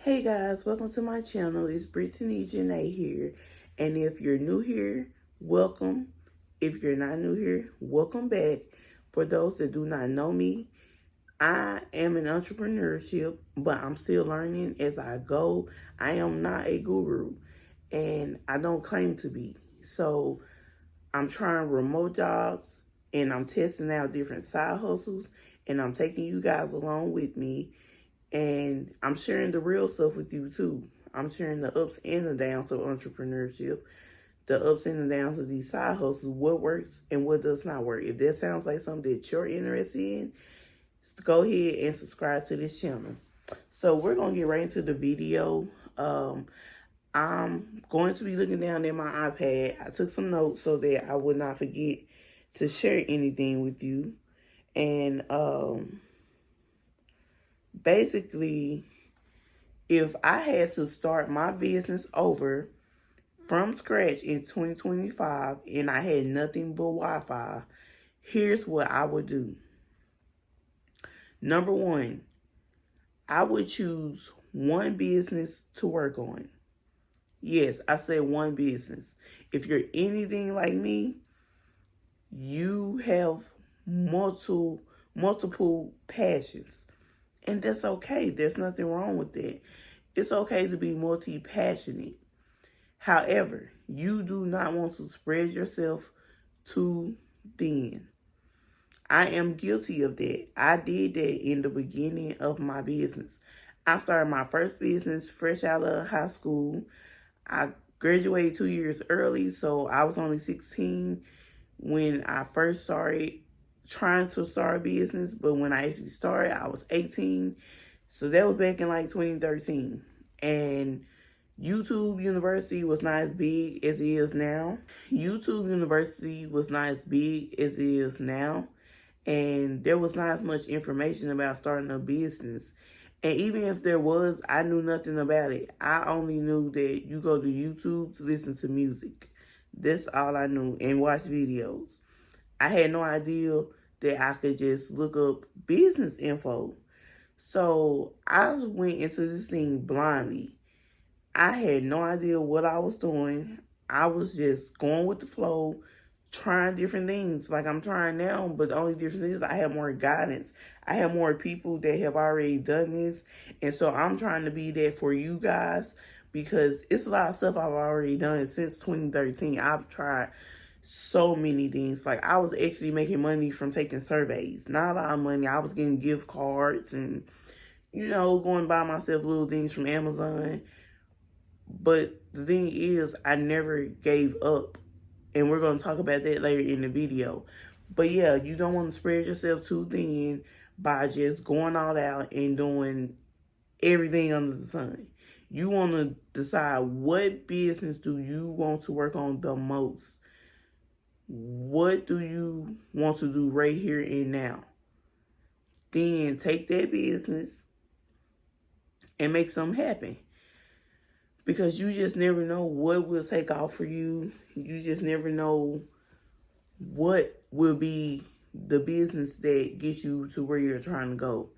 Hey guys, welcome to my channel. It's Brittany Janae here. And if you're new here, welcome. If you're not new here, welcome back. For those that do not know me, I am in entrepreneurship, but I'm still learning as I go. I am not a guru and I don't claim to be. So I'm trying remote jobs and I'm testing out different side hustles and I'm taking you guys along with me. And I'm sharing the real stuff with you too. I'm sharing the ups and the downs of entrepreneurship, the ups and the downs of these side hustles, what works and what does not work. If that sounds like something that you're interested in, go ahead and subscribe to this channel. So we're going to get right into the video. I'm going to be looking down at my iPad. I took some notes so that I would not forget to share anything with you. And basically, if I had to start my business over from scratch in 2025 and I had nothing but Wi-Fi, here's what I would do. Number one, I would choose one business to work on. Yes, I said one business. If you're anything like me, you have multiple passions. And that's okay. There's nothing wrong with that. It's okay to be multi-passionate. However, you do not want to spread yourself too thin. I am guilty of that. I did that in the beginning of my business. I started my first business fresh out of high school. I graduated 2 years early, so I was only 16 when I first started trying to start a business. But when I actually started, I was 18. So that was back in like 2013. And YouTube University was not as big as it is now. YouTube University was not as big as it is now. And there was not as much information about starting a business. And even if there was, I knew nothing about it. I only knew that you go to YouTube to listen to music. That's all I knew, and watch videos. I had no idea that I could just look up business info. So I went into this thing blindly. I had no idea what I was doing. I was just going with the flow, trying different things like I'm trying now, but the only difference is I have more guidance. I have more people that have already done this. And so I'm trying to be that for you guys because it's a lot of stuff I've already done since 2013. I've tried so many things. Like I was actually making money from taking surveys. Not a lot of money. I was getting gift cards and, going to buy myself little things from Amazon. But the thing is, I never gave up. And we're going to talk about that later in the video. But yeah, you don't want to spread yourself too thin by just going all out and doing everything under the sun. You want to decide what business do you want to work on the most. What do you want to do right here and now? Then take that business and make something happen. Because you just never know what will take off for you. You just never know what will be the business that gets you to where you're trying to go.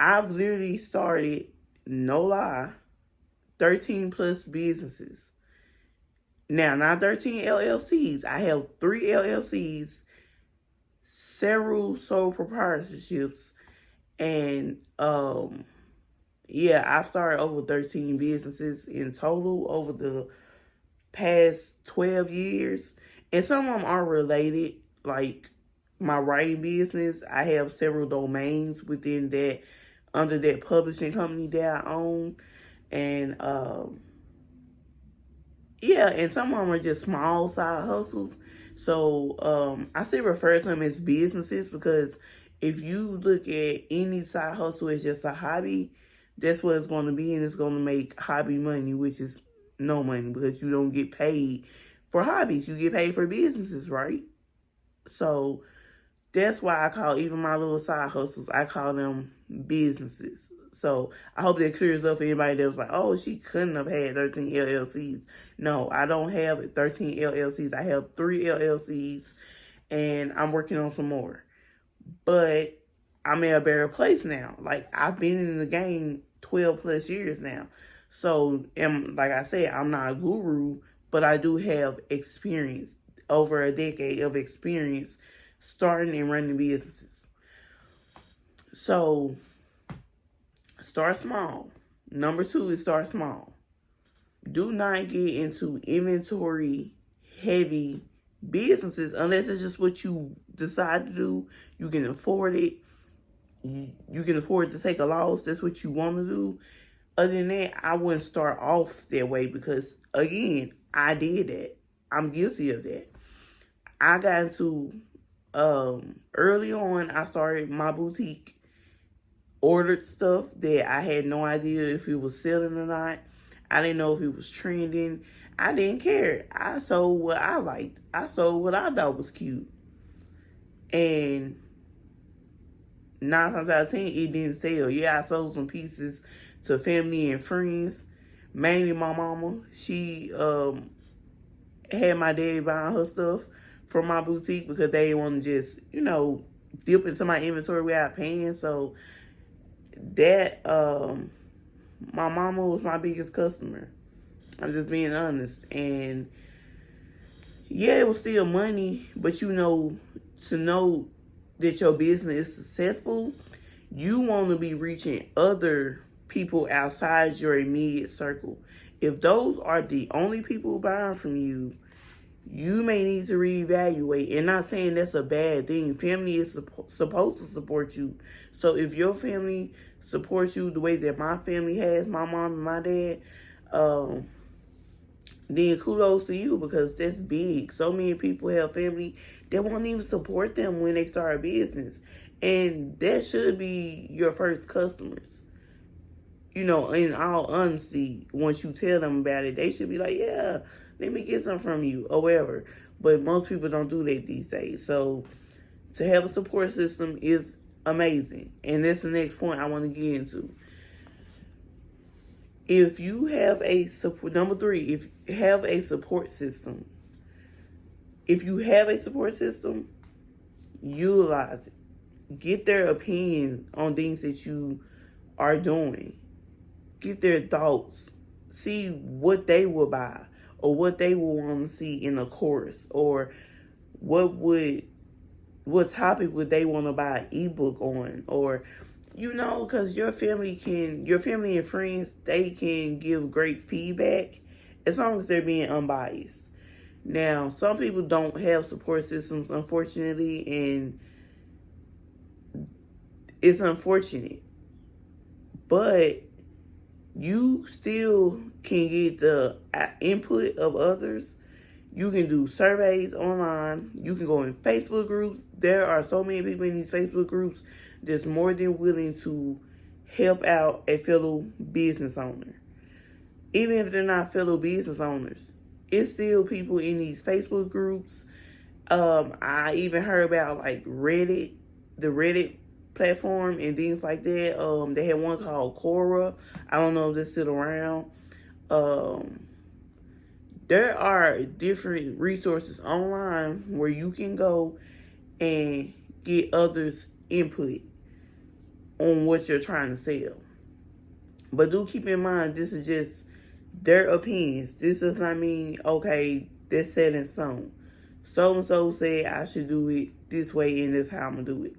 I've literally started, no lie, 13 plus businesses. Now, not 13 LLCs. I have 3 LLCs, several sole proprietorships, and yeah, I've started over 13 businesses in total over the past 12 years. And some of them are related, like my writing business. I have several domains within that, under that publishing company that I own. And yeah, and some of them are just small side hustles. So I still refer to them as businesses because if you look at any side hustle as just a hobby, that's what it's going to be, and it's going to make hobby money, which is no money because you don't get paid for hobbies. You get paid for businesses, right? So that's why I call even my little side hustles, I call them businesses. So I hope that clears up for anybody that was like, oh, she couldn't have had 13 LLCs. No, I don't have 13 LLCs. I have 3 LLCs, and I'm working on some more. But I'm in a better place now. Like, I've been in the game 12 plus years now. So, and like I said, I'm not a guru, but I do have experience, over a decade of experience starting and running businesses. So, start small. Number 2 is start small. Do not get into inventory heavy businesses unless it's just what you decide to do. You can afford it. You can afford to take a loss. That's what you want to do. Other than that, I wouldn't start off that way because, again, I did that. I'm guilty of that. I got into, early on, I started my boutique, ordered stuff that I had no idea if it was selling or not. I didn't know if it was trending. I didn't care. I sold what I liked. I sold what I thought was cute. And 9 times out of 10, it didn't sell. Yeah, I sold some pieces to family and friends. Mainly my mama. She had my dad buying her stuff from my boutique because they didn't want to just, dip into my inventory without paying. So that, my mama was my biggest customer. I'm just being honest. And yeah, it was still money, but to know that your business is successful, you want to be reaching other people outside your immediate circle. If those are the only people buying from you, you may need to reevaluate. And not saying that's a bad thing. Family is supposed to support you. So if your family supports you the way that my family has, my mom and my dad, then kudos to you because that's big. So many people have family that won't even support them when they start a business. And that should be your first customers. In all honesty, once you tell them about it, they should be like, yeah, let me get some from you or whatever. But most people don't do that these days. So to have a support system is amazing. And that's the next point I want to get into. If you have number 3, if you have a support system, utilize it. Get their opinion on things that you are doing. Get their thoughts. See what they will buy or what they will want to see in a course, or what topic would they want to buy an ebook on, or because your family and friends, they can give great feedback as long as they're being unbiased. Now, some people don't have support systems, unfortunately, and it's unfortunate. But you still can get the input of others. You can do surveys online. You can go in Facebook groups. There are so many people in these Facebook groups that's more than willing to help out a fellow business owner. Even if they're not fellow business owners, it's still people in these Facebook groups. I even heard about like Reddit, the Reddit platform and things like that. They had one called Quora. I don't know if they're still around. There are different resources online where you can go and get others' input on what you're trying to sell. But do keep in mind, this is just their opinions. This does not mean, okay, they're set in stone. So-and-so said I should do it this way and this how I'm going to do it.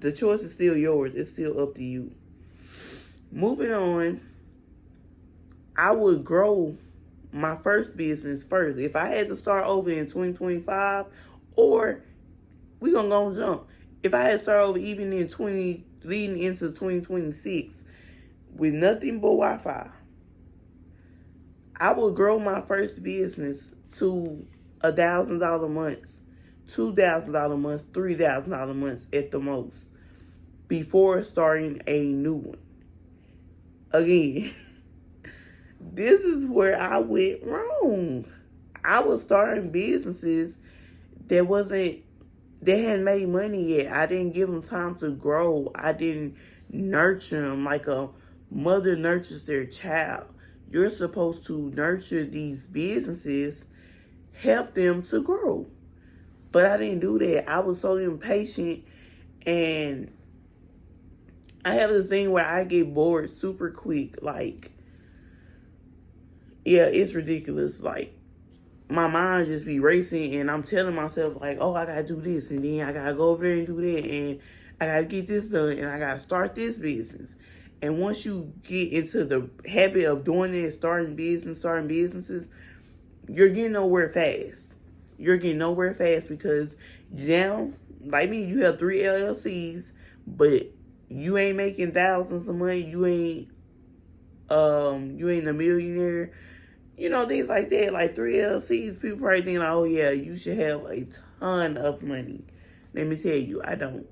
The choice is still yours. It's still up to you. Moving on, I would grow my first business first. If I had to start over in 2025, or we're going to go and jump. If I had to start over even in leading into 2026 with nothing but Wi-Fi, I would grow my first business to $1,000 months, $2,000 months, $3,000 months at the most before starting a new one. Again, this is where I went wrong. I was starting businesses that hadn't made money yet. I didn't give them time to grow. I didn't nurture them like a mother nurtures their child. You're supposed to nurture these businesses, help them to grow. But I didn't do that. I was so impatient, and I have this thing where I get bored super quick. Like, yeah, it's ridiculous. Like, my mind just be racing, and I'm telling myself, like, oh, I gotta do this, and then I gotta go over there and do that, and I gotta get this done, and I gotta start this business. And once you get into the habit of doing it, starting businesses, you're getting nowhere fast. You're getting nowhere fast because now, like me, you have 3 LLCs, but you ain't making thousands of money. You ain't a millionaire. You know, things like that. Like 3 LLCs, people probably think, like, oh yeah, you should have a ton of money. Let me tell you, I don't.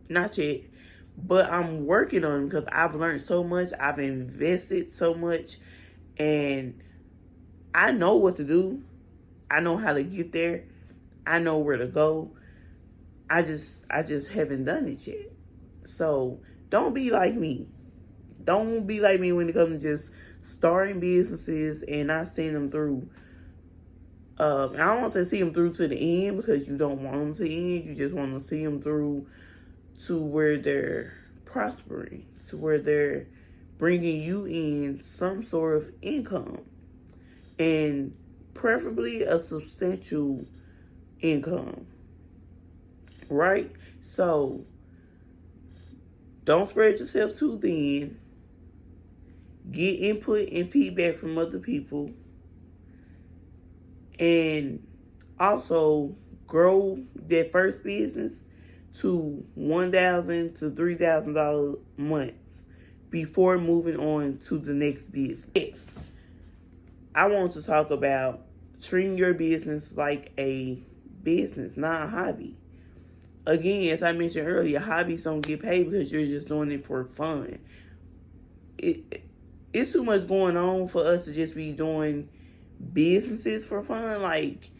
Not yet. But I'm working on it because I've learned so much. I've invested so much. And I know what to do. I know how to get there. I know where to go. I just haven't done it yet. So don't be like me. Don't be like me when it comes to just starting businesses and not seeing them through. I don't want to say see them through to the end, because you don't want them to end. You just want to see them through to where they're prospering, to where they're bringing you in some sort of income, and preferably a substantial income, right? So don't spread yourself too thin. Get input and feedback from other people, and also grow that first business to $1,000 to $3,000 months before moving on to the next business. Next, I want to talk about treating your business like a business, not a hobby. Again, as I mentioned earlier, hobbies don't get paid because you're just doing it for fun. It's too much going on for us to just be doing businesses for fun. Like,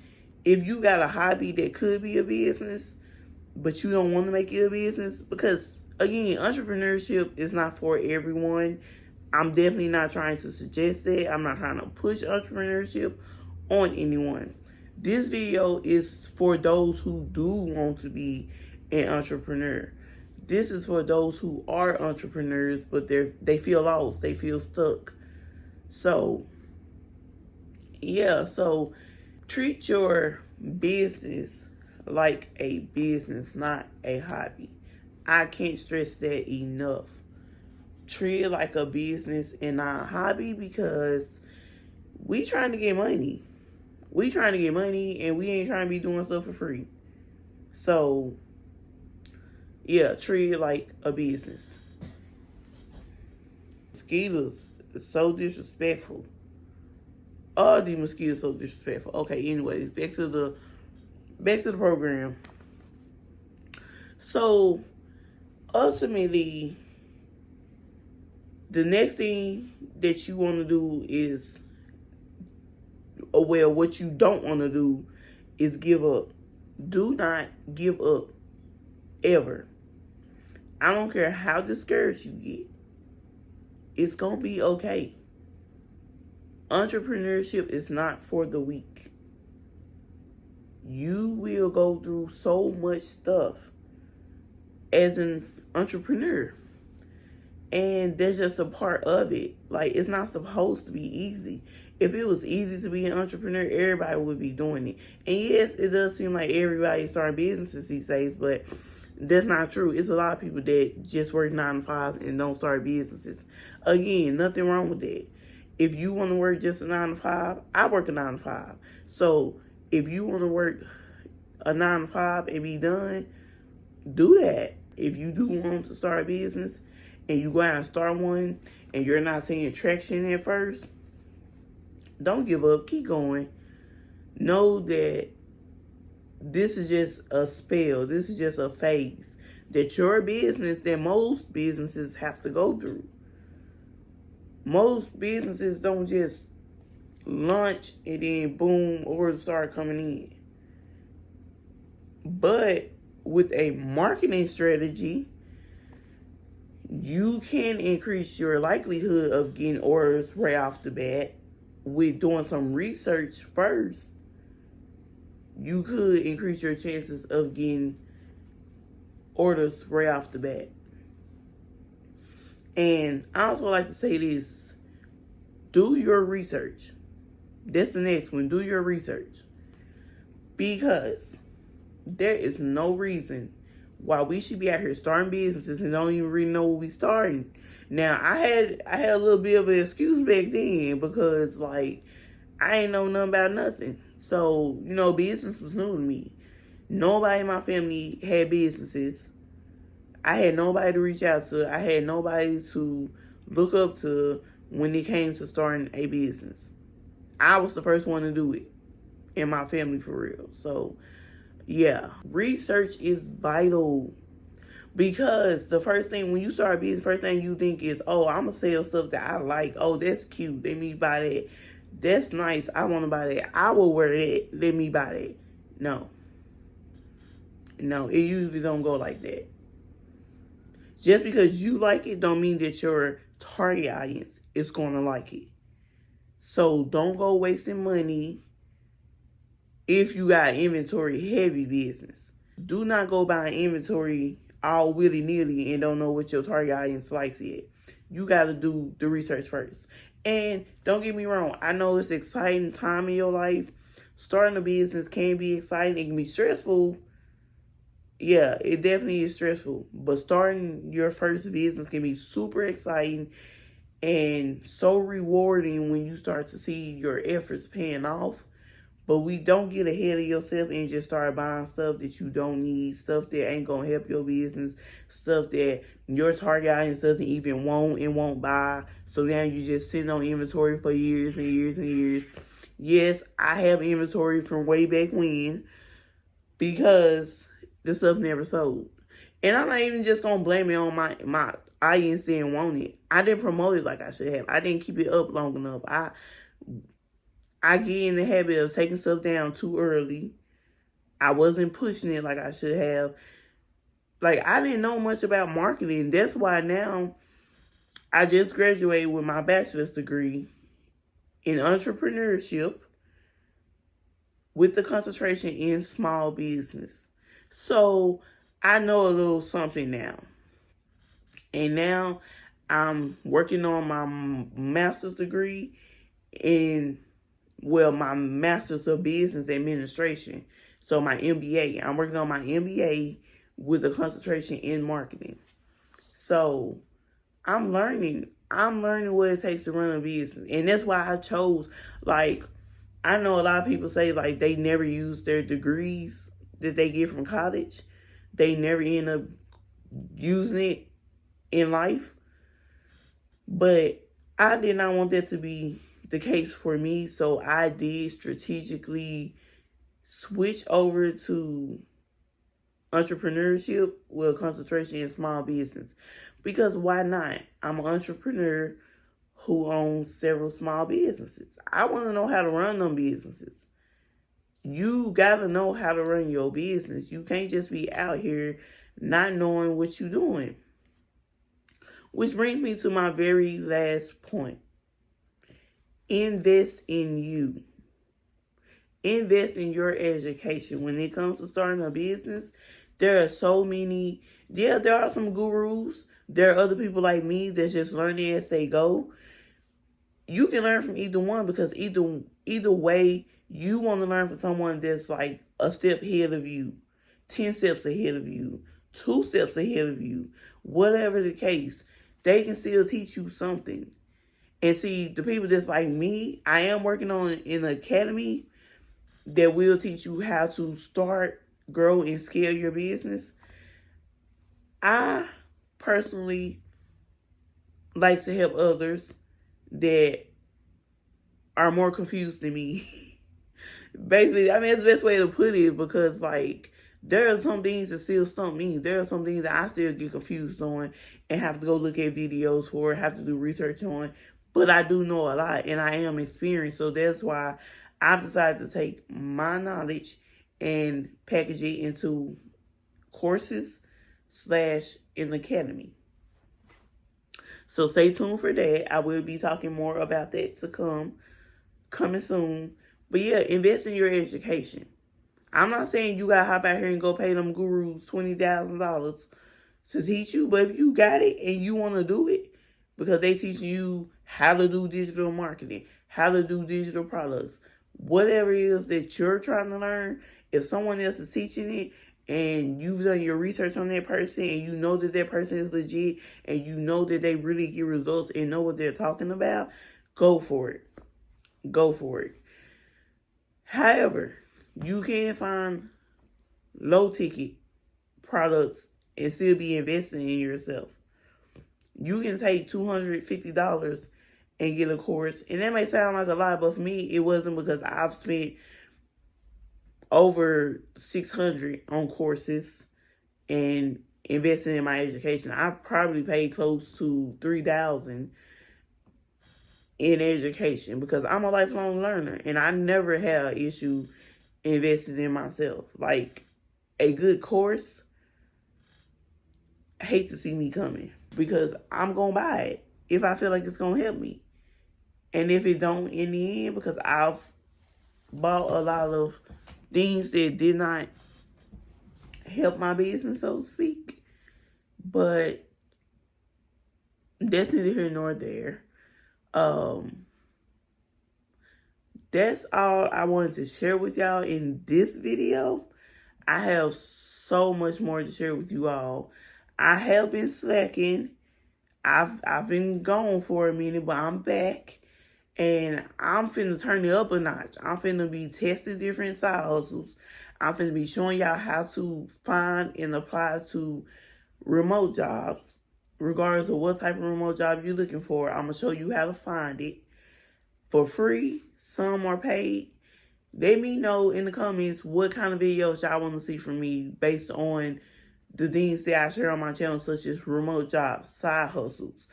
if you got a hobby that could be a business, but you don't want to make it a business, because again, entrepreneurship is not for everyone. I'm definitely not trying to suggest that. I'm not trying to push entrepreneurship on anyone. This video is for those who do want to be an entrepreneur. This is for those who are entrepreneurs, but they feel lost. They feel stuck. So, yeah. So, treat your business like a business, not a hobby. I can't stress that enough. Treat it like a business and not a hobby, because we trying to get money. We trying to get money, and we ain't trying to be doing stuff for free. So, yeah, treat it like a business. Mosquitoes is so disrespectful. All these mosquitoes so disrespectful. Okay, anyways, back to the program. So, ultimately, the next thing that you want to do is, well, what you don't want to do is give up. Do not give up, ever. I don't care how discouraged you get. It's going to be okay. Entrepreneurship is not for the weak. You will go through so much stuff as an entrepreneur. And that's just a part of it. Like, it's not supposed to be easy. If it was easy to be an entrepreneur, everybody would be doing it. And yes, it does seem like everybody's starting businesses these days, but that's not true. It's a lot of people that just work 9 to 5s and don't start businesses. Again, nothing wrong with that. If you want to work just a 9 to 5, I work a 9 to 5. So if you want to work a 9 to 5 and be done, do that. If you do want to start a business and you go out and start one and you're not seeing traction at first, don't give up. Keep going. Know that this is just a spell. This is just a phase that your business, that most businesses have to go through. Most businesses don't just launch and then boom, orders start coming in. But with a marketing strategy, you can increase your likelihood of getting orders right off the bat. With doing some research first, you could increase your chances of getting orders right off the bat. And I also like to say this: do your research. That's the next one. Do your research. Because there is no reason why we should be out here starting businesses and don't even really know what we starting. Now, I had a little bit of an excuse back then because, like, I ain't know nothing about nothing. So, business was new to me. Nobody in my family had businesses. I had nobody to reach out to. I had nobody to look up to when it came to starting a business. I was the first one to do it in my family, for real. So, yeah, research is vital. Because the first thing, when you start a business, first thing you think is, oh, I'm going to sell stuff that I like. Oh, that's cute. Let me buy that. That's nice. I want to buy that. I will wear that. Let me buy that. No. No, it usually don't go like that. Just because you like it don't mean that your target audience is going to like it. So don't go wasting money if you got inventory heavy business. Do not go buying inventory all willy-nilly and don't know what your target audience likes yet. You got to do the research first. And don't get me wrong, I know it's an exciting time in your life. Starting a business can be exciting. It can be stressful. Yeah, it definitely is stressful. But starting your first business can be super exciting and so rewarding when you start to see your efforts paying off. But we don't get ahead of yourself and just start buying stuff that you don't need, stuff that ain't going to help your business, stuff that your target audience doesn't even want and won't buy. So now you're just sitting on inventory for years and years and years. Yes, I have inventory from way back when because the stuff never sold. And I'm not even just going to blame it on my audience didn't want it. I didn't promote it like I should have. I didn't keep it up long enough. I get in the habit of taking stuff down too early. I wasn't pushing it like I should have. Like, I didn't know much about marketing. That's why now I just graduated with my bachelor's degree in entrepreneurship with the concentration in small business. So I know a little something now. And now I'm working on my master's degree in my master's of business administration. So my MBA. I'm working on my MBA with a concentration in marketing. So I'm learning what it takes to run a business. And that's why I chose, like, I know a lot of people say, like, they never use their degrees that they get from college. They never end up using it in life. But I did not want that to be the case for me, so I did strategically switch over to entrepreneurship with concentration in small business. Because why not? I'm an entrepreneur who owns several small businesses. I want to know how to run them businesses. You got to know how to run your business. You can't just be out here not knowing what you're doing. Which brings me to my very last point. Invest in you. Invest in your education. When it comes to starting a business, there are so many. Yeah, there are some gurus. There are other people like me that's just learning as they go. You can learn from either one because either way, you want to learn from someone that's like a step ahead of you, 10 steps ahead of you, 2 steps ahead of you. Whatever the case, they can still teach you something. And see, the people that's like me, I am working on an academy that will teach you how to start, grow, and scale your business. I personally like to help others that are more confused than me. Basically, I mean, it's the best way to put it because, like, there are some things that still stump me. There are some things that I still get confused on and have to go look at videos for, have to do research on. But I do know a lot and I am experienced. So that's why I've decided to take my knowledge and package it into courses / an academy. So stay tuned for that. I will be talking more about that coming soon. But yeah, invest in your education. I'm not saying you gotta hop out here and go pay them gurus $20,000 to teach you, but if you got it and you want to do it, because they teach you how to do digital marketing, how to do digital products, whatever it is that you're trying to learn, if someone else is teaching it and you've done your research on that person and you know that that person is legit and you know that they really get results and know what they're talking about, go for it. Go for it. However, you can find low ticket products and still be investing in yourself. You can take $250 and get a course. And that may sound like a lot, but for me, it wasn't, because I've spent over $600 on courses and investing in my education. I've probably paid close to $3,000 in education because I'm a lifelong learner and I never had an issue investing in myself. Like a good course, I hate to see me coming because I'm going to buy it if I feel like it's going to help me. And if it don't in the end, because I've bought a lot of things that did not help my business, so to speak. But that's neither here nor there. That's all I wanted to share with y'all in this video. I have so much more to share with you all. I have been slacking. I've been gone for a minute, but I'm back. And I'm finna turn it up a notch. I'm finna be testing different side hustles. I'm finna be showing y'all how to find and apply to remote jobs. Regardless of what type of remote job you're looking for, I'm gonna show you how to find it for free. Some are paid. Let me know in the comments what kind of videos y'all want to see from me based on the things that I share on my channel, such as remote jobs, side hustles,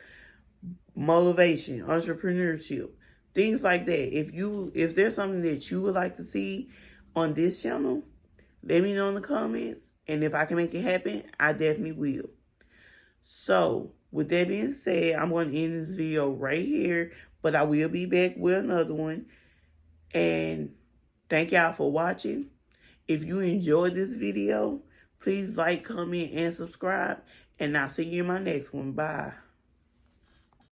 motivation, entrepreneurship, things like that. If there's something that you would like to see on this channel, let me know in the comments. And if I can make it happen, I definitely will. So, with that being said, I'm going to end this video right here. But I will be back with another one. And thank y'all for watching. If you enjoyed this video, please like, comment, and subscribe. And I'll see you in my next one. Bye.